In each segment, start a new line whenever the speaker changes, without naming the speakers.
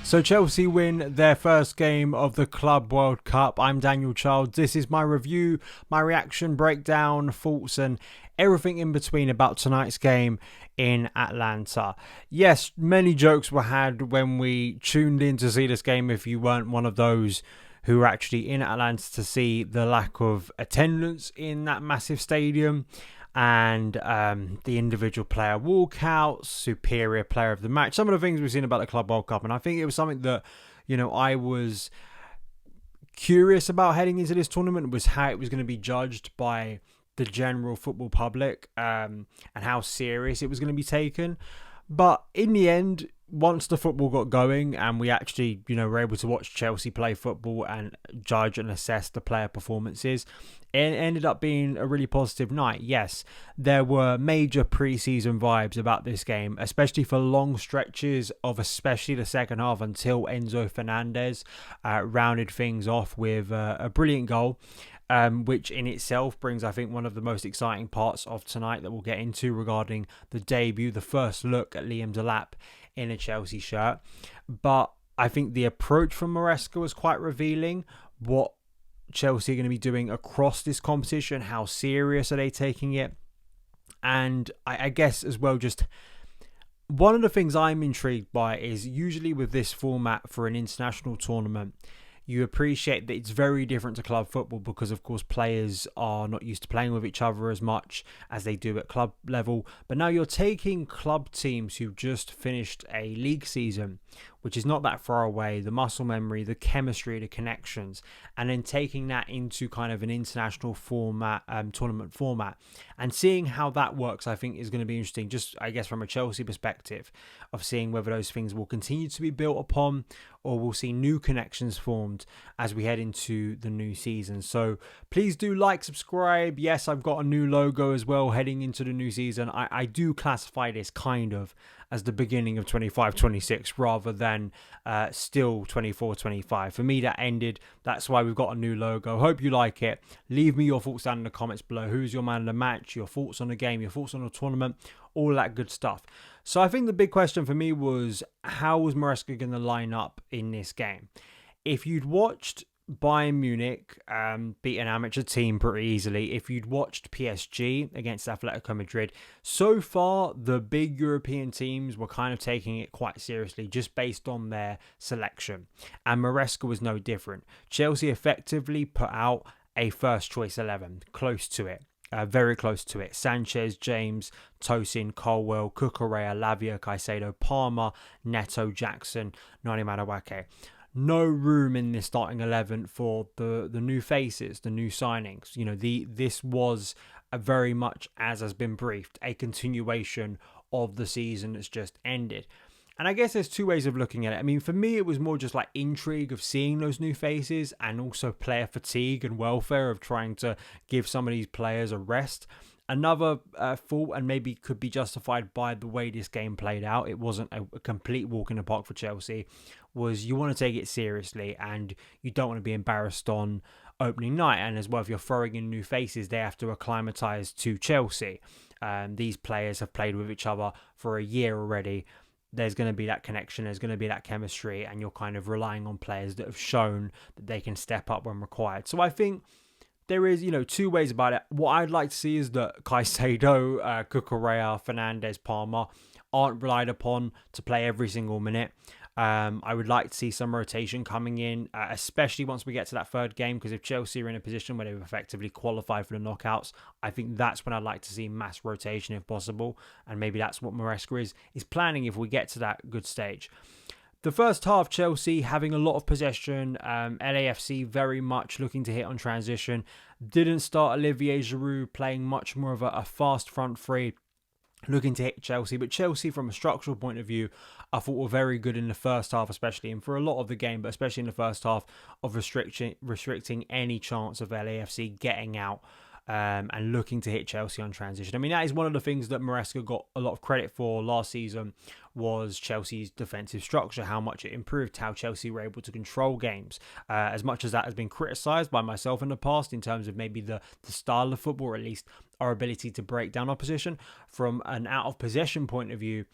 So Chelsea win their first game of the Club World Cup. I'm Daniel Childs. This is my review, my reaction, breakdown, thoughts and everything in between about tonight's game in Atlanta. Yes, many jokes were had when we tuned in to see this game if you weren't one of those who were actually in Atlanta to see the lack of attendance in that massive stadium and the individual player walkouts, superior player of the match, some of the things we've seen about the Club World Cup. And I think it was something that, I was curious about heading into this tournament, was how it was going to be judged by the general football public, and how serious it was going to be taken. But in the end, once the football got going and we actually, were able to watch Chelsea play football and judge and assess the player performances, it ended up being a really positive night. Yes, there were major pre-season vibes about this game, especially for long stretches of especially the second half until Enzo Fernandez rounded things off with a brilliant goal. Which in itself brings, I think, one of the most exciting parts of tonight that we'll get into regarding the debut, the first look at Liam Delap in a Chelsea shirt. But I think the approach from Maresca was quite revealing. What Chelsea are going to be doing across this competition, how serious are they taking it? And I guess as well, just one of the things I'm intrigued by is usually with this format for an international tournament, you appreciate that it's very different to club football because, of course, players are not used to playing with each other as much as they do at club level. But now you're taking club teams who just finished a league season, which is not that far away, the muscle memory, the chemistry, the connections, and then taking that into kind of an international format, tournament format, and seeing how that works, I think is going to be interesting, just, I guess, from a Chelsea perspective, of seeing whether those things will continue to be built upon or we'll see new connections formed as we head into the new season. So please do like, subscribe. Yes, I've got a new logo as well heading into the new season. I do classify this kind of as the beginning of 25-26 rather than still 24-25. For me, that ended. That's why we've got a new logo. Hope you like it. Leave me your thoughts down in the comments below. Who's your man of the match? Your thoughts on the game? Your thoughts on the tournament? All that good stuff. So I think the big question for me was, how was Maresca going to line up in this game? If you'd watched Bayern Munich beat an amateur team pretty easily, if you'd watched PSG against Atletico Madrid, so far the big European teams were kind of taking it quite seriously just based on their selection. And Maresca was no different. Chelsea effectively put out a first choice 11, close to it. Very close to it. Sanchez, James, Tosin, Colwell, Cucurella, Lavia, Caicedo, Palmer, Neto, Jackson, Nani Madueke. No room in this starting 11 for the new faces, the new signings. This was a very much, as has been briefed, a continuation of the season that's just ended. And I guess there's two ways of looking at it. I mean, for me, it was more just like intrigue of seeing those new faces and also player fatigue and welfare of trying to give some of these players a rest. Another thought, and maybe could be justified by the way this game played out, it wasn't a complete walk in the park for Chelsea, was you want to take it seriously and you don't want to be embarrassed on opening night. And as well, if you're throwing in new faces, they have to acclimatise to Chelsea. These players have played with each other for a year already. There's going to be that connection, there's going to be that chemistry, and you're kind of relying on players that have shown that they can step up when required. So I think there is, two ways about it. What I'd like to see is that Caicedo, Cucurella, Fernandez, Palmer aren't relied upon to play every single minute. I would like to see some rotation coming in, especially once we get to that third game, because if Chelsea are in a position where they've effectively qualified for the knockouts, I think that's when I'd like to see mass rotation if possible, and maybe that's what Maresca is planning if we get to that good stage. The first half, Chelsea having a lot of possession, LAFC very much looking to hit on transition, didn't start Olivier Giroud playing much more of a fast front three, looking to hit Chelsea. But Chelsea, from a structural point of view, I thought were very good in the first half, especially, and for a lot of the game, but especially in the first half, of restricting any chance of LAFC getting out and looking to hit Chelsea on transition. I mean, that is one of the things that Maresca got a lot of credit for last season, was Chelsea's defensive structure, how much it improved, how Chelsea were able to control games. As much as that has been criticised by myself in the past in terms of maybe the style of football, or at least our ability to break down opposition, from an out of possession point of view,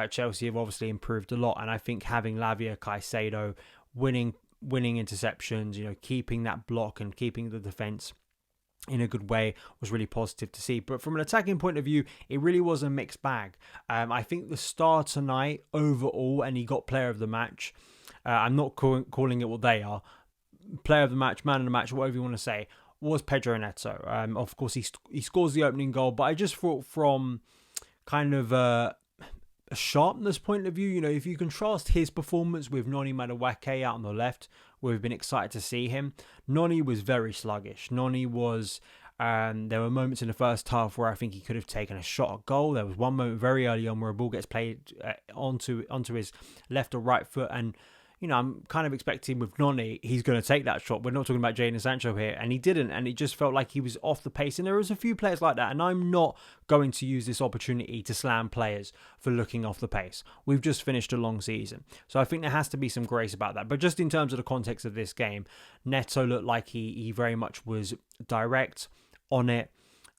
Chelsea have obviously improved a lot. And I think having Lavia, Caicedo winning interceptions, keeping that block and keeping the defence in a good way was really positive to see. But from an attacking point of view, it really was a mixed bag. I think the star tonight overall, and he got player of the match, I'm not calling it what they are, player of the match, man of the match, whatever you want to say, was Pedro Neto. Of course, he scores the opening goal, but I just thought from kind of a sharpness point of view, if you contrast his performance with Noni Madueke out on the left, where we've been excited to see him, Noni was very sluggish. Noni was, there were moments in the first half where I think he could have taken a shot at goal. There was one moment very early on where a ball gets played onto his left or right foot, and I'm kind of expecting with Noni, he's going to take that shot. We're not talking about Jadon Sancho here. And he didn't. And it just felt like he was off the pace. And there was a few players like that. And I'm not going to use this opportunity to slam players for looking off the pace. We've just finished a long season. So I think there has to be some grace about that. But just in terms of the context of this game, Neto looked like he very much was direct on it.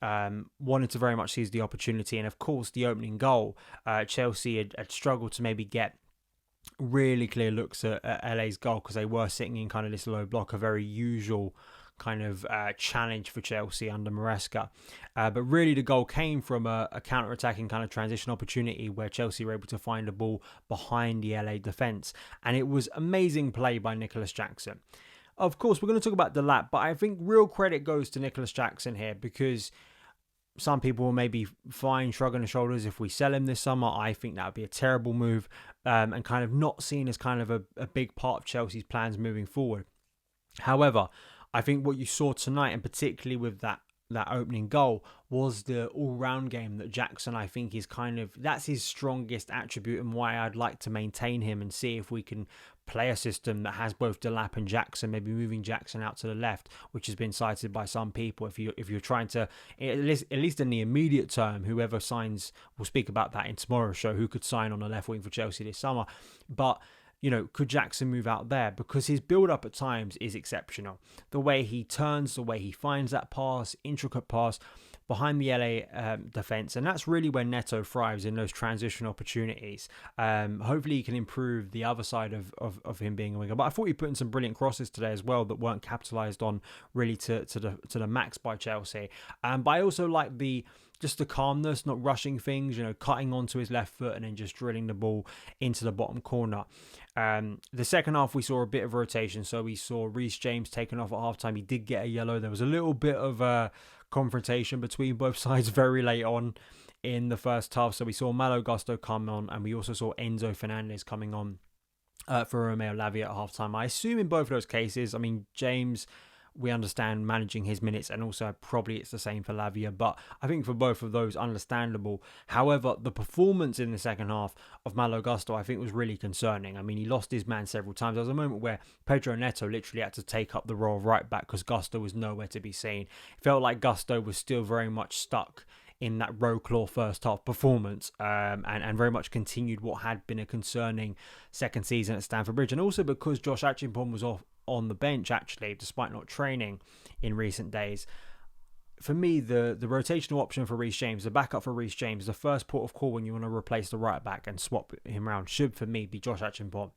Wanted to very much seize the opportunity. And of course, the opening goal, Chelsea had struggled to maybe get really clear looks at LA's goal, because they were sitting in kind of this low block, a very usual kind of challenge for Chelsea under Maresca. But really the goal came from a counter-attacking kind of transition opportunity where Chelsea were able to find a ball behind the LA defence. And it was amazing play by Nicholas Jackson. Of course, we're going to talk about Delap, but I think real credit goes to Nicholas Jackson here, because some people will maybe fine shrugging the shoulders if we sell him this summer. I think that would be a terrible move, and kind of not seen as kind of a big part of Chelsea's plans moving forward. However, I think what you saw tonight, and particularly with that opening goal, was the all-round game that Jackson, I think, is that's his strongest attribute, and why I'd like to maintain him and see if we can play a system that has both Delap and Jackson, maybe moving Jackson out to the left, which has been cited by some people. If you're trying to, at least in the immediate term, whoever signs, we'll speak about that in tomorrow's show, who could sign on the left wing for Chelsea this summer. But could Jackson move out there? Because his build-up at times is exceptional. The way he turns, the way he finds that pass, intricate pass behind the LA defence. And that's really where Neto thrives, in those transition opportunities. Hopefully he can improve the other side of him being a winger. But I thought he put in some brilliant crosses today as well that weren't capitalised on really to the max by Chelsea. But I also like just the calmness, not rushing things, cutting onto his left foot and then just drilling the ball into the bottom corner. The second half, we saw a bit of rotation. So we saw Reece James taken off at halftime. He did get a yellow. There was a little bit of a confrontation between both sides very late on in the first half. So we saw Malo Gusto come on, and we also saw Enzo Fernandez coming on for Romeo Lavia at halftime. I assume in both of those cases, James, we understand managing his minutes, and also probably it's the same for Lavia, but I think for both of those, understandable. However, the performance in the second half of Malo Gusto, I think, was really concerning. He lost his man several times. There was a moment where Pedro Neto literally had to take up the role of right back because Gusto was nowhere to be seen. It felt like Gusto was still very much stuck in that row claw first half performance, and very much continued what had been a concerning second season at Stamford Bridge. And also because Josh Achimpong was on the bench, actually, despite not training in recent days. For me, the rotational option for Reece James, the backup for Reece James, the first port of call when you want to replace the right back and swap him around, should for me be Josh Achimpong.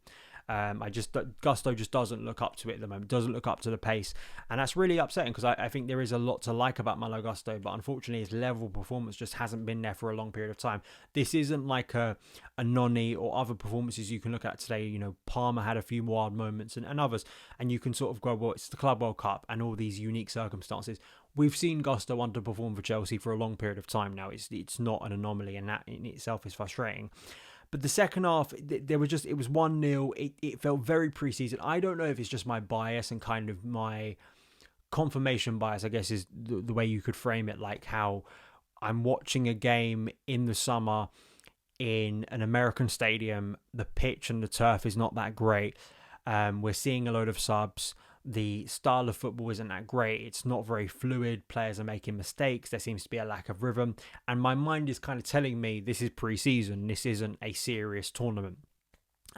Gusto just doesn't look up to it at the moment, doesn't look up to the pace, and that's really upsetting, because I think there is a lot to like about Malo Gusto, but unfortunately his level of performance just hasn't been there for a long period of time. This isn't like a Noni or other performances you can look at today. Palmer had a few wild moments and others, and you can sort of go, well, it's the Club World Cup and all these unique circumstances. We've seen Gusto underperform for Chelsea for a long period of time now. It's not an anomaly, and that in itself is frustrating. But the second half, it was 1-0. It felt very pre-season. I don't know if it's just my bias and kind of my confirmation bias, I guess, is the way you could frame it. Like how I'm watching a game in the summer in an American stadium. The pitch and the turf is not that great. We're seeing a load of subs. the style of football isn't that great. It's not very fluid. Players are making mistakes. There seems to be a lack of rhythm. And my mind is kind of telling me this is pre-season. This isn't a serious tournament.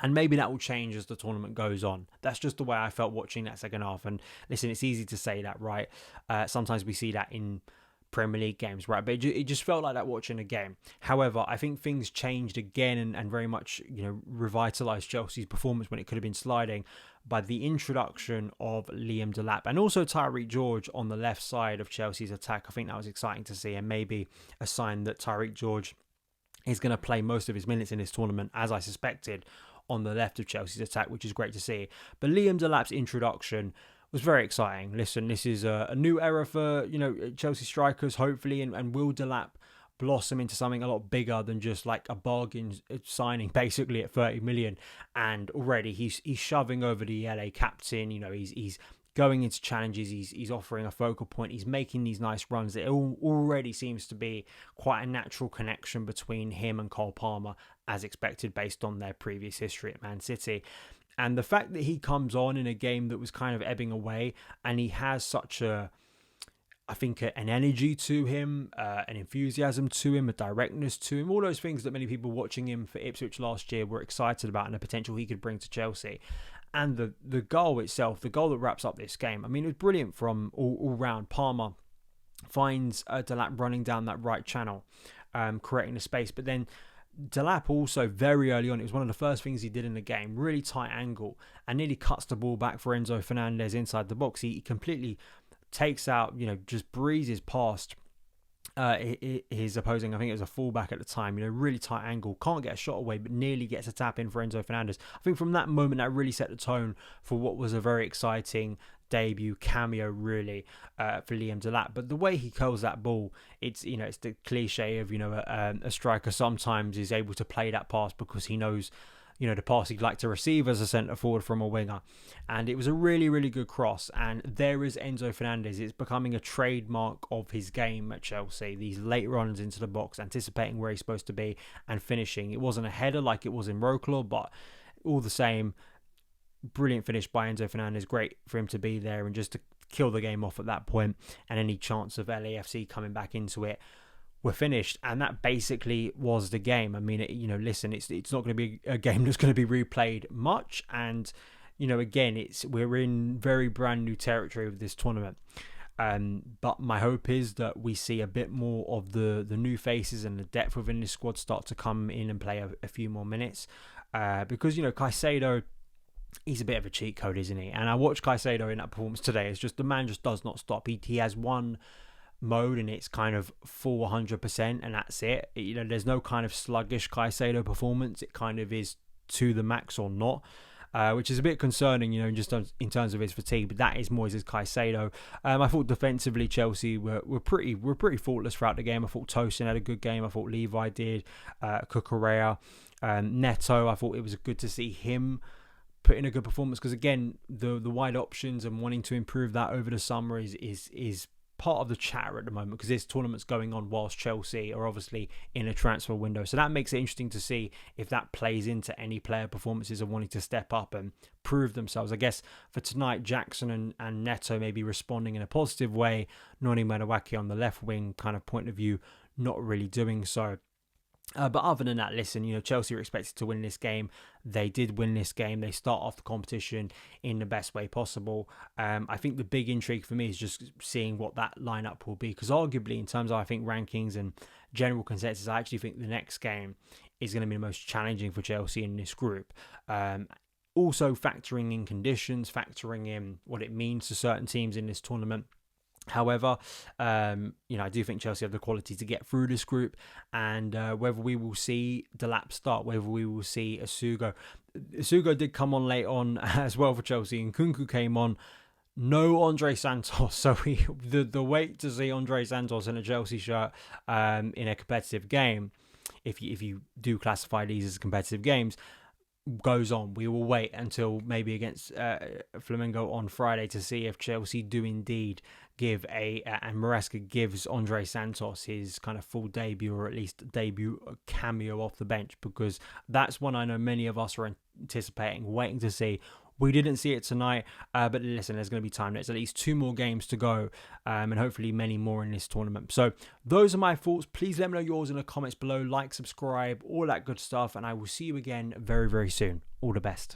And maybe that will change as the tournament goes on. That's just the way I felt watching that second half. And listen, it's easy to say that, right? Sometimes we see that in Premier League games, right? But it just felt like that watching a game. However, I think things changed again and very much, revitalised Chelsea's performance when it could have been sliding by the introduction of Liam Delap and also Tyreek George on the left side of Chelsea's attack. I think that was exciting to see and maybe a sign that Tyreek George is going to play most of his minutes in this tournament, as I suspected, on the left of Chelsea's attack, which is great to see. But Liam Delap's introduction was very exciting. Listen, this is a new era for Chelsea strikers, hopefully, and will Delap blossom into something a lot bigger than just like a bargain signing, basically at 30 million. And already he's shoving over the LA captain. He's going into challenges. He's offering a focal point. He's making these nice runs. It already seems to be quite a natural connection between him and Cole Palmer, as expected based on their previous history at Man City. And the fact that he comes on in a game that was kind of ebbing away and he has such an energy to him, an enthusiasm to him, a directness to him, all those things that many people watching him for Ipswich last year were excited about and the potential he could bring to Chelsea. And the goal itself, the goal that wraps up this game, I mean, it was brilliant from all round. Palmer finds Delap running down that right channel, creating the space. But then Delap also, very early on, it was one of the first things he did in the game, really tight angle, and nearly cuts the ball back for Enzo Fernandez inside the box. He completely takes out, just breezes past his opposing, I think it was a fullback at the time, really tight angle, can't get a shot away, but nearly gets a tap in for Enzo Fernandez. I think from that moment, that really set the tone for what was a very exciting debut cameo, really, for Liam Delap. But the way he curls that ball, it's the cliche of a striker sometimes is able to play that pass because he knows the pass he'd like to receive as a centre forward from a winger. And it was a really, really good cross. And there is Enzo Fernandez. It's becoming a trademark of his game at Chelsea. These late runs into the box, anticipating where he's supposed to be and finishing. It wasn't a header like it was in Rocklaw, but all the same, brilliant finish by Enzo Fernandez. Great for him to be there and just to kill the game off at that point. And any chance of LAFC coming back into it were finished, and that basically was the game. I mean, listen, it's not going to be a game that's going to be replayed much, and again, we're in very brand new territory with this tournament. But my hope is that we see a bit more of the new faces and the depth within this squad start to come in and play a few more minutes, because Caicedo, he's a bit of a cheat code, isn't he? And I watched Caicedo in that performance today. It's just the man just does not stop. He has one mode and it's kind of full 100% and that's it. There's no kind of sluggish Caicedo performance. It kind of is to the max or not, which is a bit concerning, just in terms of his fatigue. But that is Moises Caicedo. I thought defensively Chelsea were pretty faultless throughout the game. I thought Tosin had a good game. I thought Levi did. Cucurella, Neto. I thought it was good to see him put in a good performance because again, the wide options and wanting to improve that over the summer is part of the chatter at the moment because this tournament's going on whilst Chelsea are obviously in a transfer window. So that makes it interesting to see if that plays into any player performances and wanting to step up and prove themselves. I guess for tonight, Jackson and Neto may be responding in a positive way. Noni Madueke on the left wing kind of point of view, not really doing so. But other than that, listen, Chelsea are expected to win this game. They did win this game. They start off the competition in the best way possible. I think the big intrigue for me is just seeing what that lineup will be. Because arguably, in terms of, I think, rankings and general consensus, I actually think the next game is going to be the most challenging for Chelsea in this group. Also factoring in conditions, factoring in what it means to certain teams in this tournament. However, I do think Chelsea have the quality to get through this group, and whether we will see Delap start, whether we will see Asugo did come on late on as well for Chelsea, and Nkunku came on. No Andre Santos, so the wait to see Andre Santos in a Chelsea shirt in a competitive game, if you do classify these as competitive games, goes on. We will wait until maybe against Flamengo on Friday to see if Chelsea do indeed give and Maresca gives Andre Santos his kind of full debut, or at least debut cameo off the bench, because that's one I know many of us are anticipating, waiting to see We didn't see it tonight, but listen, there's going to be time. There's at least 2 more games to go, and hopefully many more in this tournament. So those are my thoughts. Please let me know yours in the comments below. Like, subscribe, all that good stuff, and I will see you again very, very soon. All the best.